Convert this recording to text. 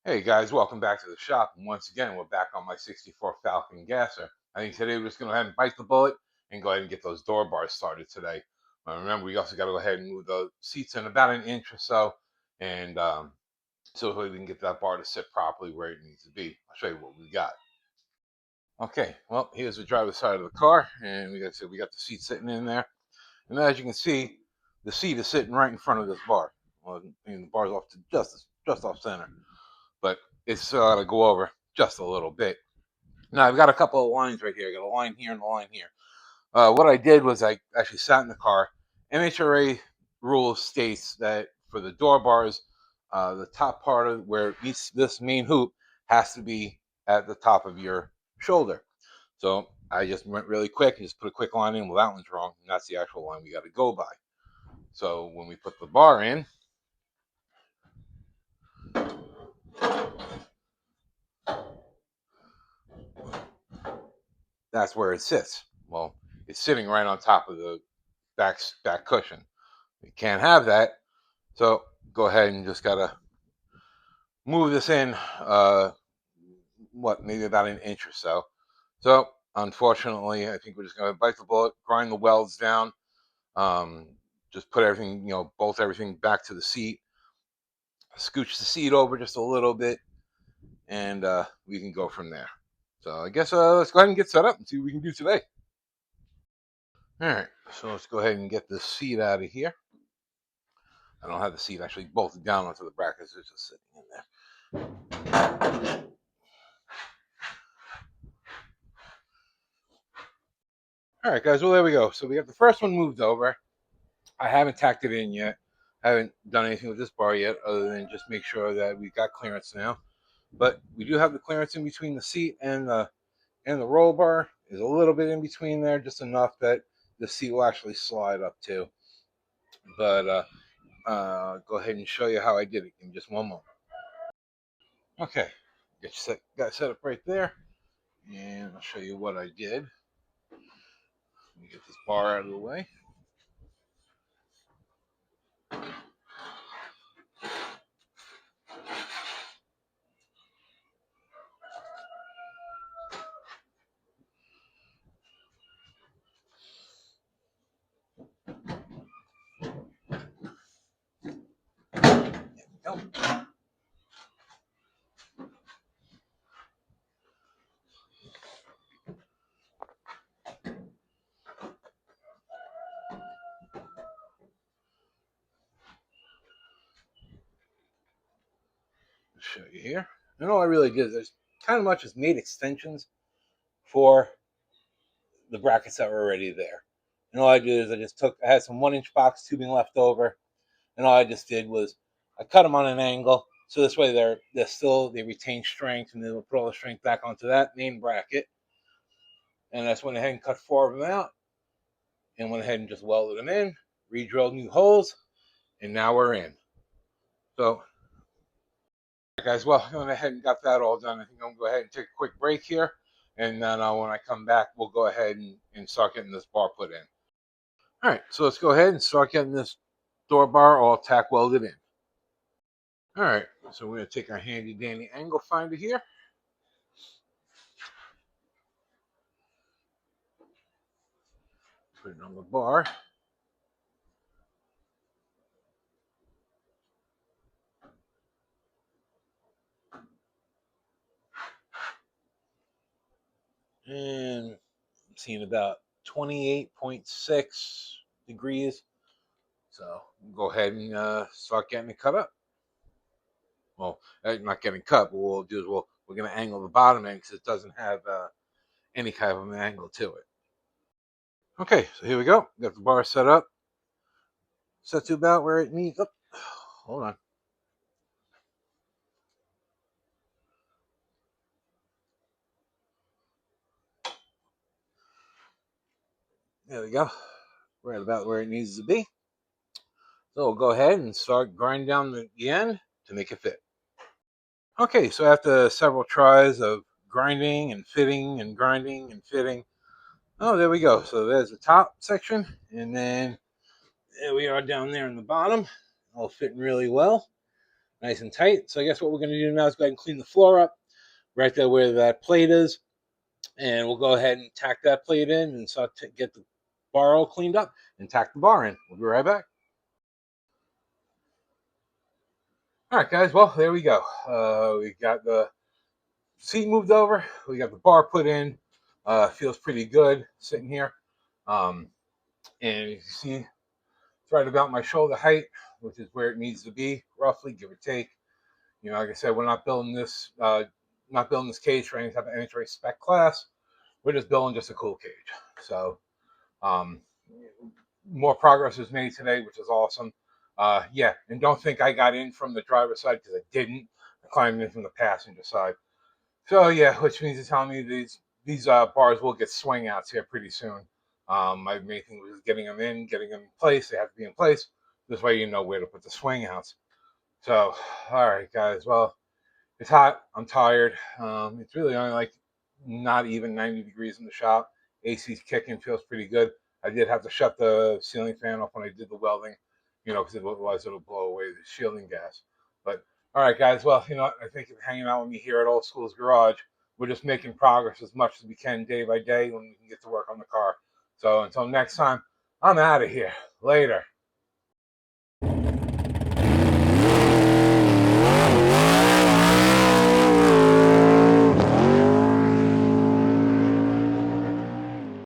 Hey guys, welcome back to the shop. And once again, we're back on my 64 Falcon gasser. I think today we're just going to go ahead and bite the bullet and go ahead and get those door bars started today. Remember, we also got to go ahead and move the seats in about an inch or so, and so we can get that bar to sit properly where it needs to be. I'll show you what we got. Okay, well, here's the driver's side of the car, and we got the seat sitting in there. And as you can see, the seat is sitting right in front of this bar. Well, the bar's off to just off center, but it's still got to go over just a little bit. Now I've got a couple of lines right here. I got a line here and a line here. What I did was I actually sat in the car. MHRA rule states that for the door bars, the top part of where it meets this main hoop has to be at the top of your shoulder. So I just went really quick and just put a quick line in. Well, that one's wrong. And that's the actual line we got to go by. So when we put the bar in, that's where it sits. Well, it's sitting right on top of the back cushion. You can't have that. So go ahead and just gotta move this in, maybe about an inch or so. So unfortunately, I think we're just gonna bite the bullet, grind the welds down, just put everything, bolt everything back to the seat, scooch the seat over just a little bit, and we can go from there. So I guess let's go ahead and get set up and see what we can do today. All right, so let's go ahead and get the seat out of here. I don't have the seat actually bolted down onto the brackets. It's just sitting in there. All right, guys. Well, there we go. So we got the first one moved over. I haven't tacked it in yet. I haven't done anything with this bar yet, other than just make sure that we've got clearance now. But we do have the clearance in between the seat and the roll bar. Is a little bit in between there, just enough that the seat will actually slide up too. But go ahead and show you how I did it in just one moment. Okay, got set up right there, and I'll show you what I did. Let me get this bar out of the way. Nope. Show you here. And all I really did is kind of much as made extensions for the brackets that were already there. And all I did is I had some 1-inch box tubing left over, and all I just did was I cut them on an angle, so this way they retain strength, and then we'll put all the strength back onto that main bracket. And I just went ahead and cut 4 of them out, and went ahead and just welded them in, re-drilled new holes, and now we're in. So, guys, well, I went ahead and got that all done. I think I'm going to go ahead and take a quick break here, and then when I come back, we'll go ahead and start getting this bar put in. All right, so let's go ahead and start getting this door bar all tack welded in. All right, so we're going to take our handy dandy angle finder here. Put it on the bar. And I'm seeing about 28.6 degrees. So we'll go ahead and start getting it cut up. Well, not getting cut, but what we'll do is we're going to angle the bottom end because it doesn't have any kind of an angle to it. Okay, so here we go. Got the bar set up. Set to about where it needs. Oh, hold on. There we go. Right about where it needs to be. So we'll go ahead and start grinding down the end to make it fit. Okay, so after several tries of grinding and fitting and grinding and fitting, oh, there we go. So there's the top section, and then there we are down there in the bottom, all fitting really well. nice and tight. So I guess what we're going to do now is go ahead and clean the floor up right there where that plate is. And we'll go ahead and tack that plate in and start to get the bar all cleaned up and tack the bar in. We'll be right back. All right, guys. Well, there we go. We got the seat moved over. We got the bar put in. Feels pretty good sitting here. Um, and you can see it's right about my shoulder height, which is where it needs to be, roughly, give or take. You know, like I said, we're not building this cage for any type of NHRA spec class. We're just building just a cool cage. So, um, more progress was made today, which is awesome. Yeah, and don't think I got in from the driver's side because I didn't. I climbed in from the passenger side. So yeah, which means it's telling me these bars will get swing outs here pretty soon. My main thing was getting them getting them in place. They have to be in place. This way you know where to put the swing outs. So, all right, guys. Well, it's hot. I'm tired. It's really only like not even 90 degrees in the shop. AC's kicking, feels pretty good. I did have to shut the ceiling fan off when I did the welding, you know, because otherwise it'll blow away the shielding gas. But all right, guys. Well, you know what? I think you're hanging out with me here at Old School's Garage. We're just making progress as much as we can day by day when we can get to work on the car. So until next time, I'm out of here. Later.